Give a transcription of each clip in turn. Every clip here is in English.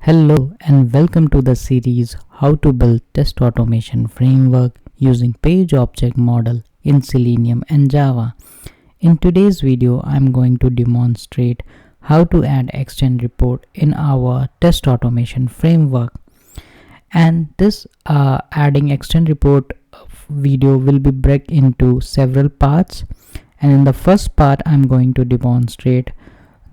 Hello and welcome to the series How to Build Test Automation Framework using Page Object Model in Selenium and Java. In today's video, I'm going to demonstrate how to add extend report in our test automation framework. And this adding extend report video will be break into several parts. And in the first part, I'm going to demonstrate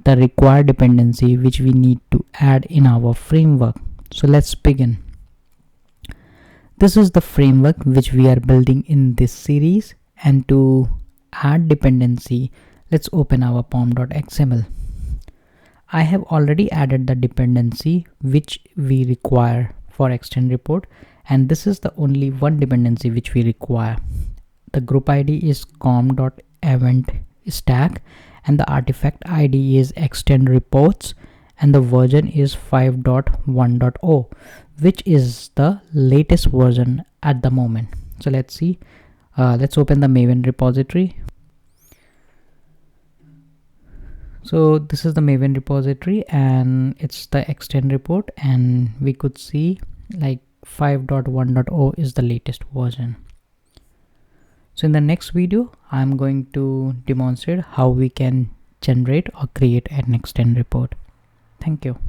the required dependency which we need to add in our framework. So let's begin. This is the framework which we are building in this series, and to add dependency, let's open our pom.xml. I have already added the dependency which we require for extend report, and this is the only one dependency which we require. The group ID is com.event stack, and the artifact ID is extend reports, and the version is 5.1.0, which is the latest version at the moment. So let's see. Let's open the Maven repository. So this is the Maven repository and it's the extend report, and we could see like 5.1.0 is the latest version. So in the next video, I'm going to demonstrate how we can generate or create an extend report. Thank you.